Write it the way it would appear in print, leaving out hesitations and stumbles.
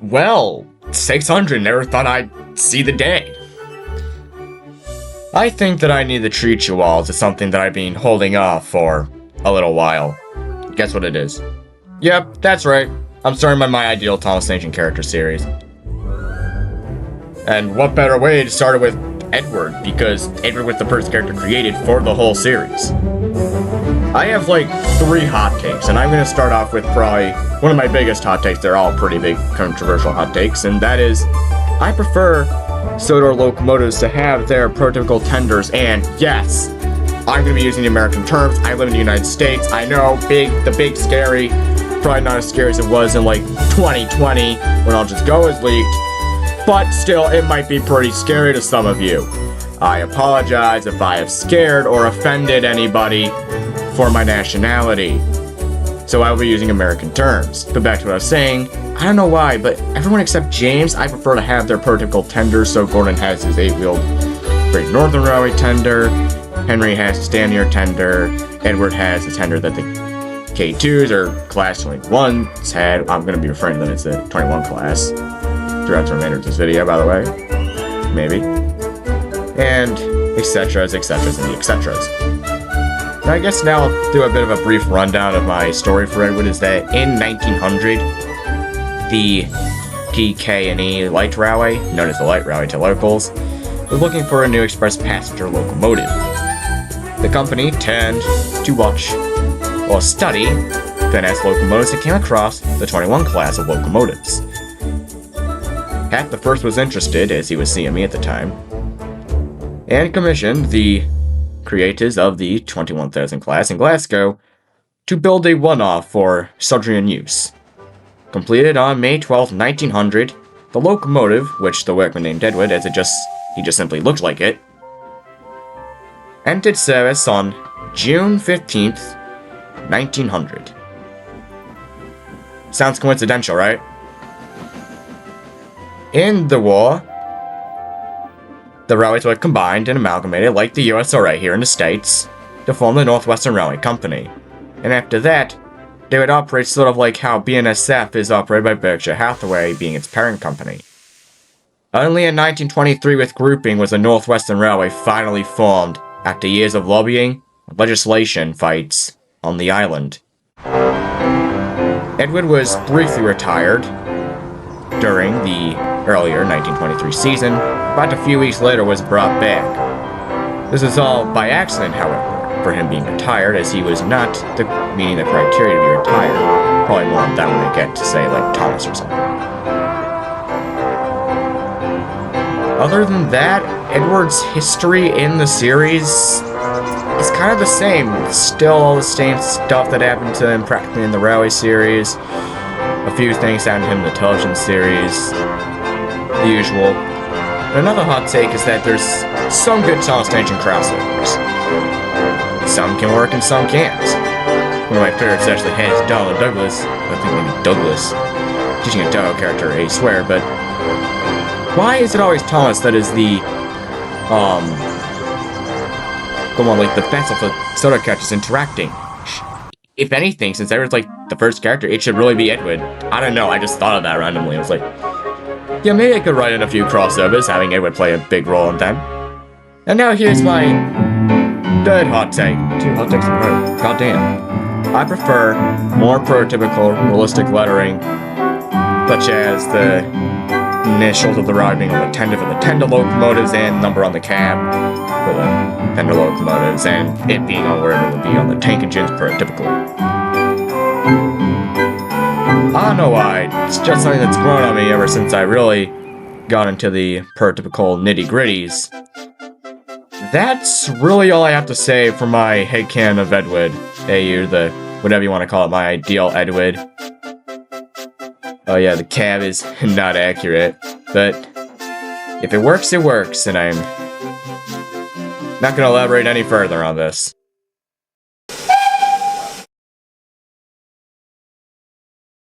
well, 600, never thought I'd see the day. I think that I need to treat you all to something that I've been holding off for a little while. Guess what it is? Yep, that's right. I'm starting my Ideal Thomas Nation character series. And what better way to start it with Edward, because Edward was the first character created for the whole series. I have like 3 hot takes, and I'm going to start off with probably one of my biggest hot takes. They're all pretty big, controversial hot takes, and that is, I prefer Sodor locomotives to have their prototypical tenders, and yes, I'm going to be using the American terms. I live in the United States. I know, the big scary, probably not as scary as it was in like 2020 when I'll Just Go was leaked, but still, it might be pretty scary to some of you. I apologize if I have scared or offended anybody for my nationality. So I will be using American terms. But back to what I was saying, I don't know why, but everyone except James, I prefer to have their prototypical tenders. So Gordon has his 8-wheeled Great Northern Railway tender, Henry has his Stanier tender, Edward has the tender that the K2s or Class 21s had. I'm going to be referring to them as the 21 class throughout the remainder of this video, by the way. Maybe. And etceteras, etceteras, and the etceteras. Now, I guess now I'll do a bit of a brief rundown of my story for Edward. Is that in 1900, the PK&E Light Railway, known as the Light Railway to locals, was looking for a new express passenger locomotive. The company turned to watch or study finance locomotives and came across the 21 class of locomotives. Pat the First was interested, as he was CME at the time, and commissioned the creators of the 21,000 class in Glasgow to build a one-off for Sudrian use. Completed on May 12, 1900, the locomotive, which the workman named Edward as he just simply looked like it, entered service on June 15th, 1900. Sounds coincidental, right? In the war, the railways were combined and amalgamated like the USRA here in the States to form the Northwestern Railway Company. And after that, they would operate sort of like how BNSF is operated by Berkshire Hathaway being its parent company. Only in 1923 with grouping was the Northwestern Railway finally formed after years of lobbying and legislation fights on the island. Edward was briefly retired during the earlier 1923 season, but a few weeks later was brought back. This is all by accident, however, for him being retired, as he was not meeting the criteria to be retired. Probably more on that when I get to, say, like Thomas or something. Other than that, Edward's history in the series is kind of the same. It's still all the same stuff that happened to him practically in the Railway series. A few things happened to him in the television series. The usual. And another hot take is that there's some good Thomas Nation crossovers. Some can work and some can't. One of my favorites actually has Donald Douglas. I think maybe Douglas. Teaching a Dow character, I swear, but why is it always Thomas that is the one like the best of the Soda characters interacting? If anything, since Edward's like the first character, it should really be Edward. I don't know, I just thought of that randomly. I was like, yeah, maybe I could write in a few crossovers, having Edward play a big role in them. And now here's my third hot take. 2 hot takes in a row. Goddamn. I prefer more prototypical, realistic lettering, such as the initials of the ride being on the tender for the tender locomotives and number on the cab for the tender locomotives, and it being on wherever it would be on the tank engines prototypically. I don't know why, it's just something that's grown on me ever since I really got into the prototypical nitty-gritties. That's really all I have to say for my headcanon of Edward. AU, the whatever you want to call it, my ideal Edward. Oh yeah, the cab is not accurate, but if it works, and I'm not going to elaborate any further on this.